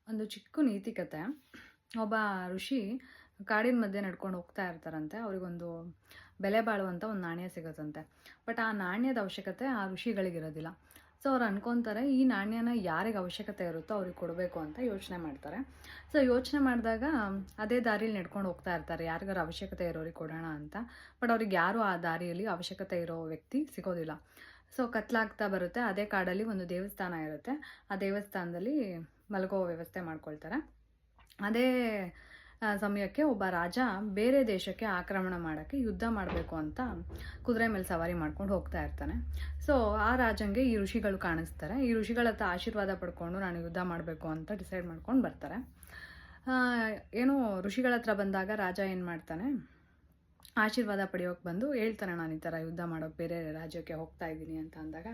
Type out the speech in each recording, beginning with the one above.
ಒಂದು ಚಿಕ್ಕ ನೀತಿ ಕತೆ. ಒಬ್ಬ ಋಷಿ ಕಾಡಿನ ಮಧ್ಯೆ ನಡ್ಕೊಂಡು ಹೋಗ್ತಾ ಇರ್ತಾರಂತೆ. ಅವರಿಗೊಂದು ಬೆಲೆ ಬಾಳುವಂಥ ಒಂದು ನಾಣ್ಯ ಸಿಗುತ್ತಂತೆ. ಬಟ್ ಆ ನಾಣ್ಯದ ಅವಶ್ಯಕತೆ ಆ ಋಷಿಗಳಿಗಿರೋದಿಲ್ಲ. ಸೊ ಅವ್ರು ಅನ್ಕೊತಾರೆ, ಈ ನಾಣ್ಯನ ಯಾರಿಗೆ ಅವಶ್ಯಕತೆ ಇರುತ್ತೋ ಅವ್ರಿಗೆ ಕೊಡಬೇಕು ಅಂತ ಯೋಚನೆ ಮಾಡ್ತಾರೆ. ಸೊ ಯೋಚನೆ ಮಾಡಿದಾಗ ಅದೇ ದಾರಿಲಿ ನಡ್ಕೊಂಡು ಹೋಗ್ತಾ ಇರ್ತಾರೆ, ಯಾರಿಗಾರು ಅವಶ್ಯಕತೆ ಇರೋರಿಗೆ ಕೊಡೋಣ ಅಂತ. ಬಟ್ ಅವ್ರಿಗೆ ಯಾರೂ ಆ ದಾರಿಯಲ್ಲಿ ಅವಶ್ಯಕತೆ ಇರೋ ವ್ಯಕ್ತಿ ಸಿಗೋದಿಲ್ಲ. ಸೊ ಕತ್ಲಾಗ್ತಾ ಬರುತ್ತೆ. ಅದೇ ಕಾಡಲ್ಲಿ ಒಂದು ದೇವಸ್ಥಾನ ಇರುತ್ತೆ. ಆ ದೇವಸ್ಥಾನದಲ್ಲಿ ಮಲಗೋ ವ್ಯವಸ್ಥೆ ಮಾಡ್ಕೊಳ್ತಾರೆ. ಅದೇ ಸಮಯಕ್ಕೆ ಒಬ್ಬ ರಾಜ ಬೇರೆ ದೇಶಕ್ಕೆ ಆಕ್ರಮಣ ಮಾಡೋಕ್ಕೆ ಯುದ್ಧ ಮಾಡಬೇಕು ಅಂತ ಕುದುರೆ ಮೇಲೆ ಸವಾರಿ ಮಾಡ್ಕೊಂಡು ಹೋಗ್ತಾ ಇರ್ತಾನೆ. ಸೊ ಆ ರಾಜಂಗೆ ಈ ಋಷಿಗಳು ಕಾಣಿಸ್ತಾರೆ. ಈ ಋಷಿಗಳ ಹತ್ರ ಆಶೀರ್ವಾದ ಪಡ್ಕೊಂಡು ನಾನು ಯುದ್ಧ ಮಾಡಬೇಕು ಅಂತ ಡಿಸೈಡ್ ಮಾಡ್ಕೊಂಡು ಬರ್ತಾರೆ. ಏನು ಋಷಿಗಳ ಹತ್ರ ಬಂದಾಗ ರಾಜ ಏನು ಮಾಡ್ತಾನೆ, ಆಶೀರ್ವಾದ ಪಡೆಯೋಕೆ ಬಂದು ಹೇಳ್ತಾನೆ, ನಾನು ಈ ಥರ ಯುದ್ಧ ಮಾಡೋಕೆ ಬೇರೆ ರಾಜ್ಯಕ್ಕೆ ಹೋಗ್ತಾ ಇದ್ದೀನಿ ಅಂತ ಅಂದಾಗ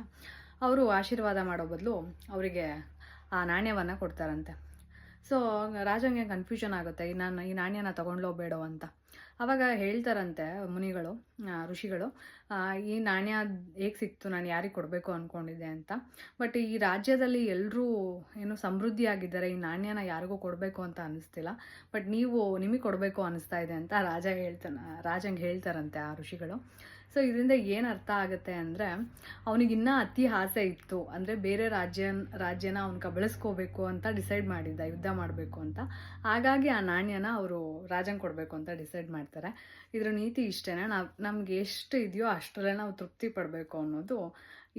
ಅವರು ಆಶೀರ್ವಾದ ಮಾಡೋ ಬದಲು ಅವರಿಗೆ ಆ ನಾಣ್ಯವನ್ನು ಕೊಡ್ತಾರಂತೆ. ಸೊ ರಾಜಂಗೆ ಕನ್ಫ್ಯೂಷನ್ ಆಗುತ್ತೆ, ಈ ನಾಣ್ಯನ ತೊಗೊಂಡ್ಲೋ ಬೇಡೋ ಅಂತ. ಆವಾಗ ಹೇಳ್ತಾರಂತೆ ಮುನಿಗಳು, ಋಷಿಗಳು, ಈ ನಾಣ್ಯ ಹೇಗೆ ಸಿಕ್ತು, ನಾನು ಯಾರಿಗೆ ಕೊಡಬೇಕು ಅಂದ್ಕೊಂಡಿದ್ದೆ ಅಂತ. ಬಟ್ ಈ ರಾಜ್ಯದಲ್ಲಿ ಎಲ್ಲರೂ ಏನು ಸಮೃದ್ಧಿಯಾಗಿದ್ದಾರೆ, ಈ ನಾಣ್ಯನ ಯಾರಿಗೂ ಕೊಡಬೇಕು ಅಂತ ಅನ್ನಿಸ್ತಿಲ್ಲ. ಬಟ್ ನಿಮಗೆ ಕೊಡಬೇಕು ಅನ್ನಿಸ್ತಾ ಇದೆ ಅಂತ ರಾಜಂಗೆ ಹೇಳ್ತಾರಂತೆ ಆ ಋಷಿಗಳು. ಸೊ ಇದರಿಂದ ಏನು ಅರ್ಥ ಆಗುತ್ತೆ ಅಂದರೆ, ಅವನಿಗಿನ್ನೂ ಅತಿ ಆಸೆ ಇತ್ತು. ಅಂದರೆ ಬೇರೆ ರಾಜ್ಯನ ಅವ್ನು ಕಬಳಿಸ್ಕೋಬೇಕು ಅಂತ ಡಿಸೈಡ್ ಮಾಡಿದ್ದ, ಯುದ್ಧ ಮಾಡಬೇಕು ಅಂತ. ಹಾಗಾಗಿ ಆ ನಾಣ್ಯನ ಅವರು ರಾಜಂಗೆ ಕೊಡಬೇಕು ಅಂತ ಡಿಸೈಡ್ ಮಾಡ್ತಾರೆ. ಇದರ ನೀತಿ ಇಷ್ಟೇ, ನಮ್ಗೆ ಎಷ್ಟು ಇದೆಯೋ ಅಷ್ಟರಲ್ಲೇ ನಾವು ತೃಪ್ತಿ ಪಡಬೇಕು ಅನ್ನೋದು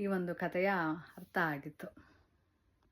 ಈ ಒಂದು ಕಥೆಯ ಅರ್ಥ ಆಗಿತ್ತು.